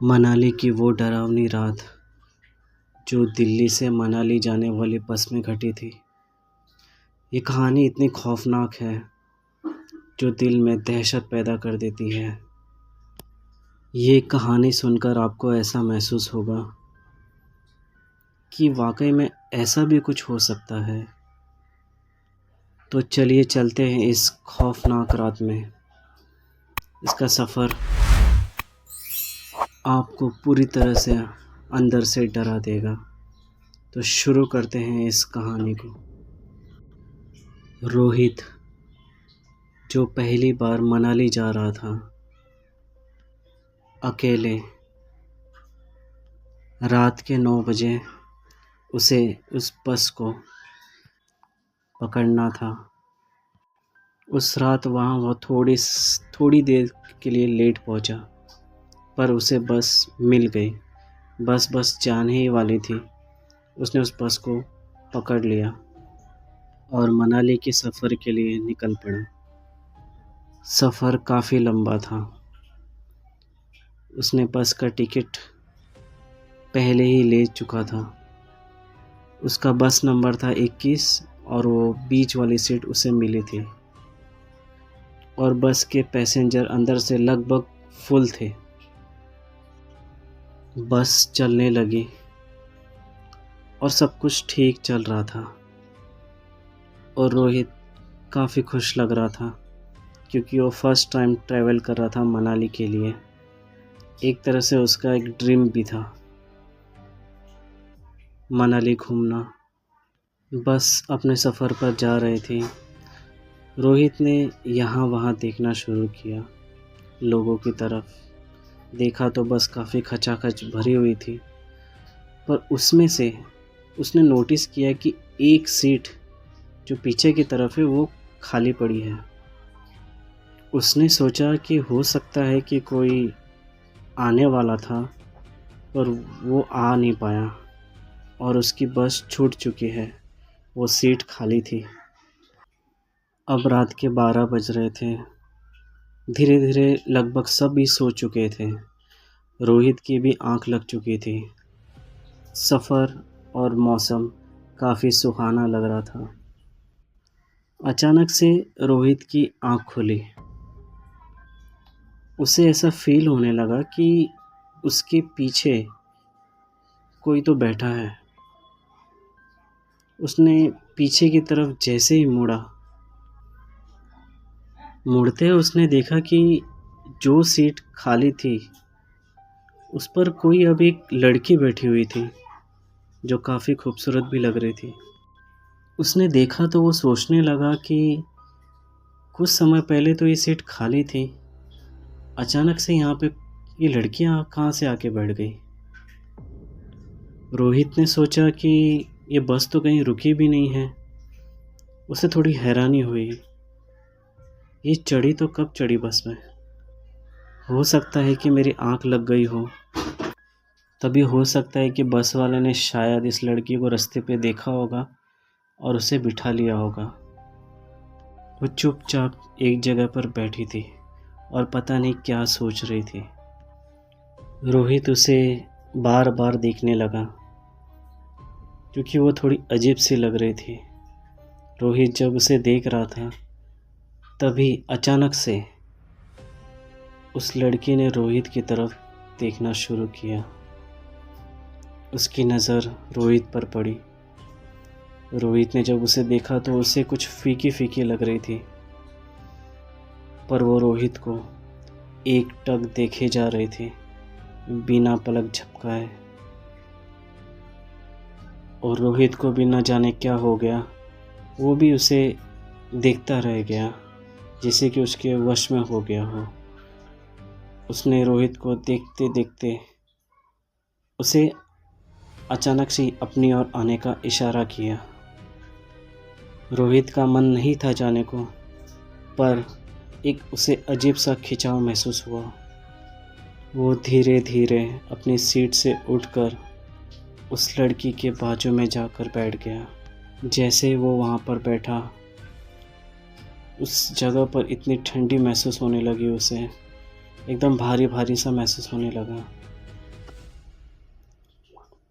मनाली की वो डरावनी रात जो दिल्ली से मनाली जाने वाली बस में घटी थी। ये कहानी इतनी खौफनाक है जो दिल में दहशत पैदा कर देती है। ये कहानी सुनकर आपको ऐसा महसूस होगा कि वाकई में ऐसा भी कुछ हो सकता है। तो चलिए चलते हैं इस खौफनाक रात में। इसका सफ़र आपको पूरी तरह से अंदर से डरा देगा। तो शुरू करते हैं इस कहानी को। रोहित जो पहली बार मनाली जा रहा था अकेले, रात के 9 बजे उसे उस बस को पकड़ना था। उस रात वहाँ वो थोड़ी देर के लिए लेट पहुँचा, पर उसे बस मिल गई। बस जाने ही वाली थी। उसने उस बस को पकड़ लिया और मनाली के सफ़र के लिए निकल पड़ा। सफ़र काफ़ी लंबा था। उसने बस का टिकट पहले ही ले चुका था। उसका बस नंबर था 21 और वो बीच वाली सीट उसे मिली थी और बस के पैसेंजर अंदर से लगभग फुल थे। बस चलने लगी और सब कुछ ठीक चल रहा था और रोहित काफ़ी खुश लग रहा था क्योंकि वो फर्स्ट टाइम ट्रैवल कर रहा था मनाली के लिए। एक तरह से उसका एक ड्रीम भी था मनाली घूमना। बस अपने सफ़र पर जा रही थी। रोहित ने यहाँ वहाँ देखना शुरू किया। लोगों की तरफ देखा तो बस काफ़ी खचाखच भरी हुई थी, पर उसमें से उसने नोटिस किया कि एक सीट जो पीछे की तरफ है वो खाली पड़ी है। उसने सोचा कि हो सकता है कि कोई आने वाला था पर वो आ नहीं पाया और उसकी बस छूट चुकी है। वो सीट खाली थी। अब रात के 12 बज रहे थे। धीरे धीरे लगभग सब ही सो चुके थे। रोहित की भी आंख लग चुकी थी। सफ़र और मौसम काफ़ी सुहाना लग रहा था। अचानक से रोहित की आंख खुली। उसे ऐसा फील होने लगा कि उसके पीछे कोई तो बैठा है। उसने पीछे की तरफ जैसे ही मुड़ते उसने देखा कि जो सीट खाली थी उस पर कोई अब एक लड़की बैठी हुई थी जो काफ़ी खूबसूरत भी लग रही थी। उसने देखा तो वो सोचने लगा कि कुछ समय पहले तो ये सीट खाली थी, अचानक से यहाँ पे ये लड़कियाँ कहाँ से आके बैठ गई। रोहित ने सोचा कि ये बस तो कहीं रुकी भी नहीं है। उसे थोड़ी हैरानी हुई, ये चढ़ी तो कब चढ़ी बस में। हो सकता है कि मेरी आंख लग गई हो। तभी हो सकता है कि बस वाले ने शायद इस लड़की को रास्ते पे देखा होगा और उसे बिठा लिया होगा। वो चुपचाप एक जगह पर बैठी थी और पता नहीं क्या सोच रही थी। रोहित उसे बार बार देखने लगा क्योंकि वो थोड़ी अजीब सी लग रही थी। रोहित जब उसे देख रहा था तभी अचानक से उस लड़की ने रोहित की तरफ देखना शुरू किया। उसकी नज़र रोहित पर पड़ी। रोहित ने जब उसे देखा तो उसे कुछ फीकी फीकी लग रही थी, पर वो रोहित को एकटक देखे जा रही थी बिना पलक झपकाए। और रोहित को भी न जाने क्या हो गया, वो भी उसे देखता रह गया जैसे कि उसके वश में हो गया हो। उसने रोहित को देखते देखते उसे अचानक से अपनी ओर आने का इशारा किया। रोहित का मन नहीं था जाने को, पर एक उसे अजीब सा खिंचाव महसूस हुआ। वो धीरे धीरे अपनी सीट से उठकर उस लड़की के बाजू में जाकर बैठ गया। जैसे वो वहाँ पर बैठा, उस जगह पर इतनी ठंडी महसूस होने लगी। उसे एकदम भारी भारी सा महसूस होने लगा।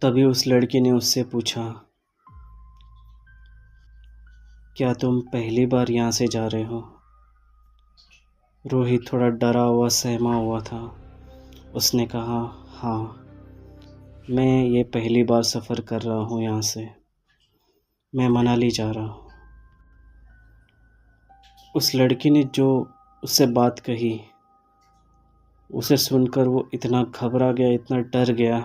तभी उस लड़की ने उससे पूछा, क्या तुम पहली बार यहाँ से जा रहे हो? रोहित थोड़ा डरा हुआ सहमा हुआ था। उसने कहा, हाँ, मैं ये पहली बार सफ़र कर रहा हूँ यहाँ से। मैं मनाली जा रहा हूँ। उस लड़की ने जो उससे बात कही, उसे सुनकर वो इतना घबरा गया, इतना डर गया।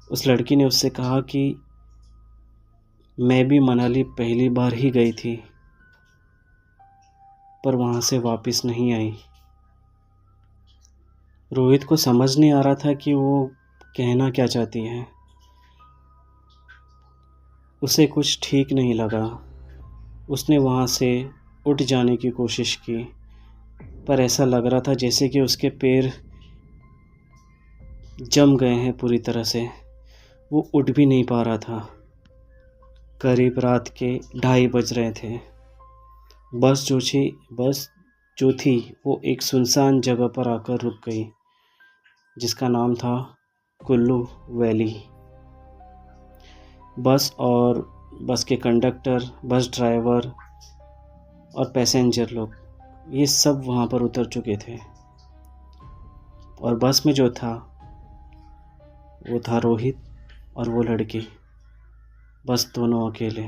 उस लड़की ने उससे कहा कि मैं भी मनाली पहली बार ही गई थी, पर वहाँ से वापस नहीं आई। रोहित को समझ नहीं आ रहा था कि वो कहना क्या चाहती है। उसे कुछ ठीक नहीं लगा। उसने वहाँ से उठ जाने की कोशिश की, पर ऐसा लग रहा था जैसे कि उसके पैर जम गए हैं पूरी तरह से। वो उठ भी नहीं पा रहा था। करीब रात के 2:30 बज रहे थे। बस जो थी वो एक सुनसान जगह पर आकर रुक गई, जिसका नाम था कुल्लू वैली। बस के कंडक्टर, बस ड्राइवर और पैसेंजर लोग, ये सब वहाँ पर उतर चुके थे। और बस में जो था वो था रोहित और वो लड़की, बस दोनों अकेले।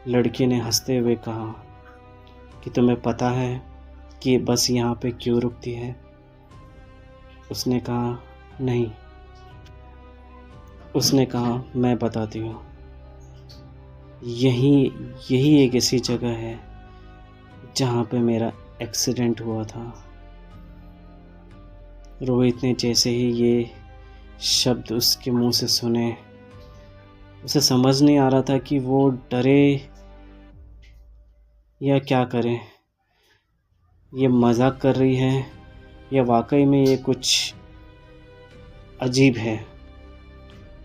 लड़की ने हंसते हुए कहा कि तुम्हें पता है कि बस यहाँ पे क्यों रुकती है? उसने कहा, नहीं। उसने कहा, मैं बताती हूँ। यही एक ऐसी जगह है जहाँ पे मेरा एक्सीडेंट हुआ था। रोहित ने जैसे ही ये शब्द उसके मुंह से सुने, उसे समझ नहीं आ रहा था कि वो डरे या क्या करे। ये मजाक कर रही है या वाकई में ये कुछ अजीब है।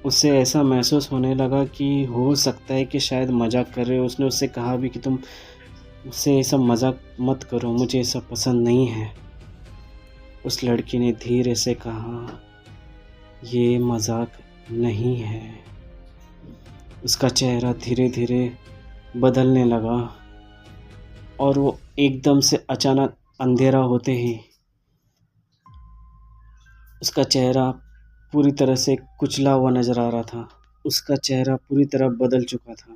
उसे ऐसा महसूस होने लगा कि हो सकता है कि शायद मजाक कर रहे हो। उसने उससे कहा भी कि तुम मुझसे ये सब मजाक मत करो, मुझे ये सब पसंद नहीं है। उस लड़की ने धीरे से कहा, ये मजाक नहीं है। उसका चेहरा धीरे धीरे बदलने लगा और वो एकदम से अचानक अंधेरा होते ही उसका चेहरा पूरी तरह से कुचला हुआ नज़र आ रहा था। उसका चेहरा पूरी तरह बदल चुका था।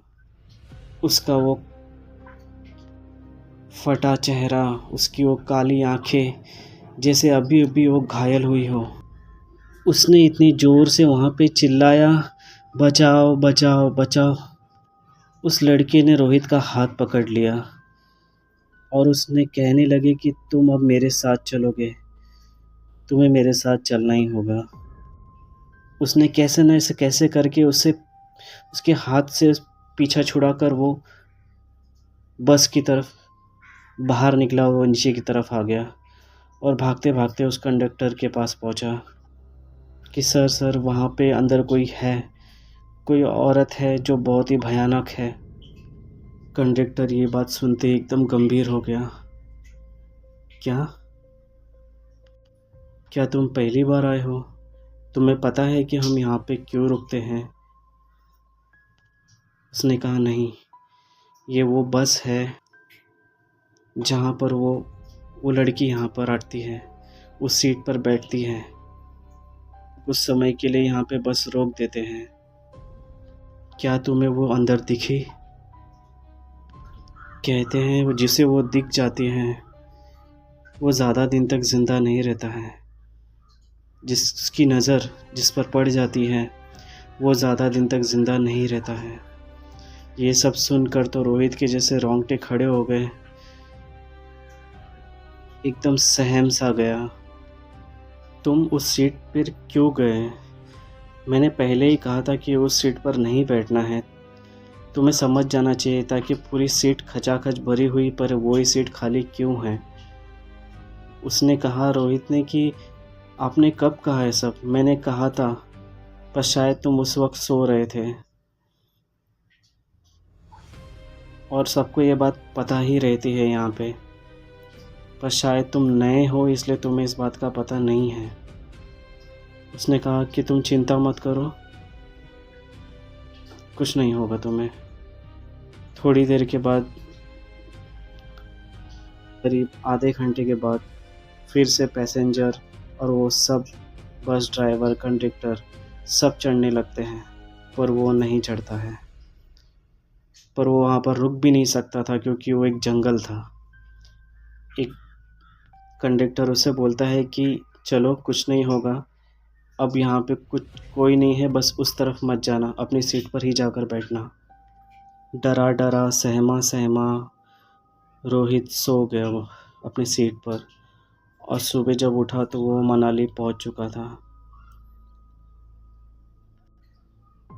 उसका वो फटा चेहरा, उसकी वो काली आंखें, जैसे अभी अभी वो घायल हुई हो। उसने इतनी ज़ोर से वहाँ पे चिल्लाया, बचाओ बचाओ बचाओ। उस लड़के ने रोहित का हाथ पकड़ लिया और उसने कहने लगे कि तुम अब मेरे साथ चलोगे, तुम्हें मेरे साथ चलना ही होगा। उसने कैसे न कैसे करके उसके हाथ से पीछा छुड़ाकर वो बस की तरफ बाहर निकला, वो नीचे की तरफ आ गया और भागते भागते उस कंडक्टर के पास पहुंचा कि सर वहाँ पे अंदर कोई औरत है जो बहुत ही भयानक है। कंडक्टर ये बात सुनते ही एकदम गंभीर हो गया। क्या तुम पहली बार आए हो? तुम्हें पता है कि हम यहाँ पे क्यों रुकते हैं? उसने कहा, नहीं, ये वो बस है जहाँ पर वो लड़की यहाँ पर आती है, उस सीट पर बैठती है। कुछ समय के लिए यहाँ पे बस रोक देते हैं। क्या तुम्हें वो अंदर दिखी? कहते हैं वो जिसे वो दिख जाती हैं वो ज़्यादा दिन तक ज़िंदा नहीं रहता है। जिसकी नज़र जिस पर पड़ जाती है वो ज़्यादा दिन तक ज़िंदा नहीं रहता है। ये सब सुनकर तो रोहित के जैसे रोंगटे खड़े हो गए, एकदम सहम सा गया। तुम उस सीट पर क्यों गए? मैंने पहले ही कहा था कि उस सीट पर नहीं बैठना है। तुम्हें समझ जाना चाहिए था कि पूरी सीट खचाखच भरी हुई पर वही सीट खाली क्यों है। उसने कहा, रोहित ने, कि आपने कब कहा है सब? मैंने कहा था, पर शायद तुम उस वक्त सो रहे थे और सबको ये बात पता ही रहती है यहाँ पे, पर शायद तुम नए हो इसलिए तुम्हें इस बात का पता नहीं है। उसने कहा कि तुम चिंता मत करो, कुछ नहीं होगा तुम्हें। थोड़ी देर के बाद, करीब आधे घंटे के बाद, फिर से पैसेंजर और वो सब, बस ड्राइवर, कंडक्टर, सब चढ़ने लगते हैं, पर वो नहीं चढ़ता है। पर वो वहाँ पर रुक भी नहीं सकता था क्योंकि वो एक जंगल था। एक कंडक्टर उसे बोलता है कि चलो, कुछ नहीं होगा, अब यहाँ पे कुछ कोई नहीं है, बस उस तरफ मत जाना, अपनी सीट पर ही जाकर बैठना। डरा डरा, सहमा सहमा रोहित सो गया वो अपनी सीट पर। और सुबह जब उठा तो वो मनाली पहुंच चुका था,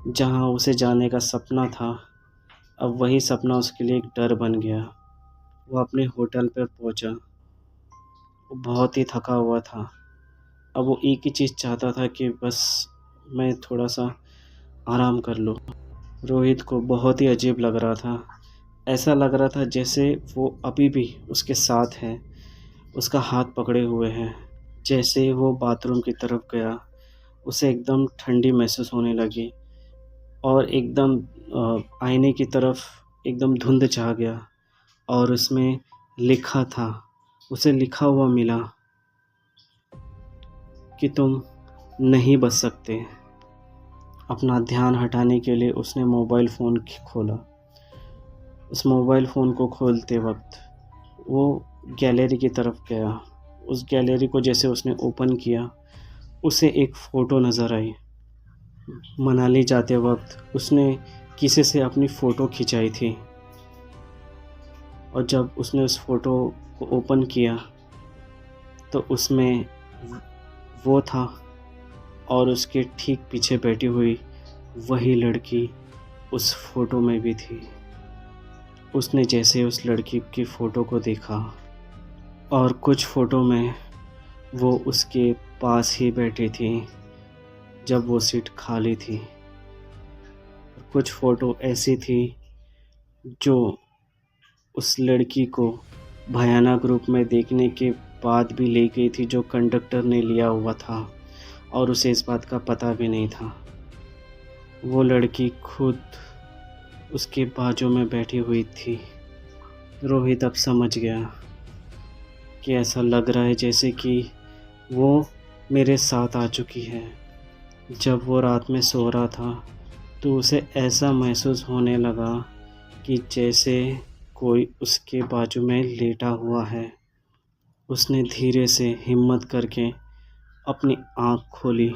जहां उसे जाने का सपना था। अब वही सपना उसके लिए एक डर बन गया। वो अपने होटल पर पहुंचा। वो बहुत ही थका हुआ था। अब वो एक ही चीज़ चाहता था कि बस मैं थोड़ा सा आराम कर लूँ। रोहित को बहुत ही अजीब लग रहा था। ऐसा लग रहा था जैसे वो अभी भी उसके साथ है, उसका हाथ पकड़े हुए हैं। जैसे ही वो बाथरूम की तरफ गया, उसे एकदम ठंडी महसूस होने लगी और एकदम आईने की तरफ एकदम धुंध छा गया। और उसमें लिखा था, उसे लिखा हुआ मिला कि तुम नहीं बच सकते। अपना ध्यान हटाने के लिए उसने मोबाइल फ़ोन खोला। उस मोबाइल फ़ोन को खोलते वक्त वो गैलरी की तरफ गया। उस गैलरी को जैसे उसने ओपन किया, उसे एक फ़ोटो नज़र आई। मनाली जाते वक्त उसने किसी से अपनी फ़ोटो खिंचाई थी। और जब उसने उस फ़ोटो को ओपन किया तो उसमें वो था, और उसके ठीक पीछे बैठी हुई वही लड़की उस फ़ोटो में भी थी। उसने जैसे उस लड़की की फ़ोटो को देखा, और कुछ फ़ोटो में वो उसके पास ही बैठी थी जब वो सीट खाली थी। कुछ फ़ोटो ऐसी थी जो उस लड़की को भयानक रूप में देखने के बाद भी ले गई थी, जो कंडक्टर ने लिया हुआ था और उसे इस बात का पता भी नहीं था। वो लड़की खुद उसके बाजू में बैठी हुई थी। रोहित अब समझ गया कि ऐसा लग रहा है जैसे कि वो मेरे साथ आ चुकी है। जब वो रात में सो रहा था तो उसे ऐसा महसूस होने लगा कि जैसे कोई उसके बाजू में लेटा हुआ है। उसने धीरे से हिम्मत करके अपनी आँख खोली।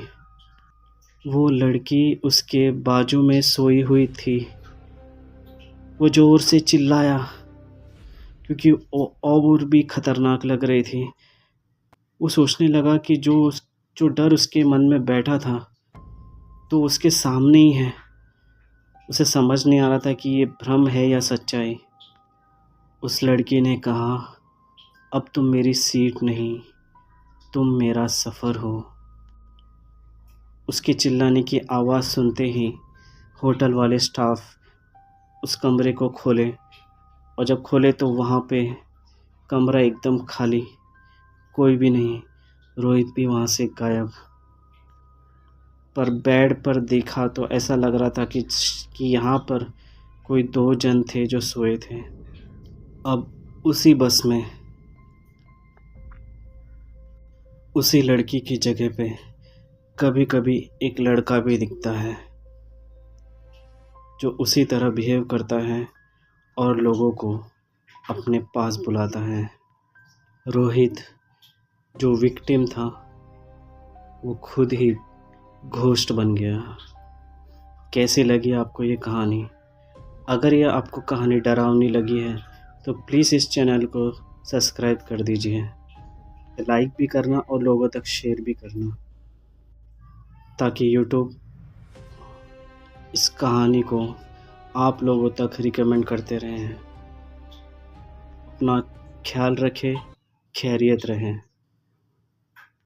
वो लड़की उसके बाजू में सोई हुई थी। वो ज़ोर से चिल्लाया क्योंकि वो और भी खतरनाक लग रही थी। वो सोचने लगा कि जो डर उसके मन में बैठा था तो उसके सामने ही है। उसे समझ नहीं आ रहा था कि ये भ्रम है या सच्चाई। उस लड़की ने कहा, अब तुम मेरी सीट नहीं, तुम मेरा सफ़र हो। उसके चिल्लाने की आवाज़ सुनते ही होटल वाले स्टाफ उस कमरे को खोले, और जब खोले तो वहाँ पे कमरा एकदम खाली, कोई भी नहीं। रोहित भी वहाँ से गायब। पर बेड पर देखा तो ऐसा लग रहा था कि यहाँ पर कोई दो जन थे जो सोए थे। अब उसी बस में उसी लड़की की जगह पे कभी कभी एक लड़का भी दिखता है जो उसी तरह बिहेव करता है और लोगों को अपने पास बुलाता है। रोहित जो विक्टिम था वो खुद ही घोस्ट बन गया। कैसी लगी आपको ये कहानी? अगर ये आपको कहानी डरावनी लगी है तो प्लीज़ इस चैनल को सब्सक्राइब कर दीजिए, लाइक भी करना और लोगों तक शेयर भी करना, ताकि यूट्यूब इस कहानी को आप लोगों तक रिकमेंड करते रहें। अपना ख्याल रखें, खैरियत रहें।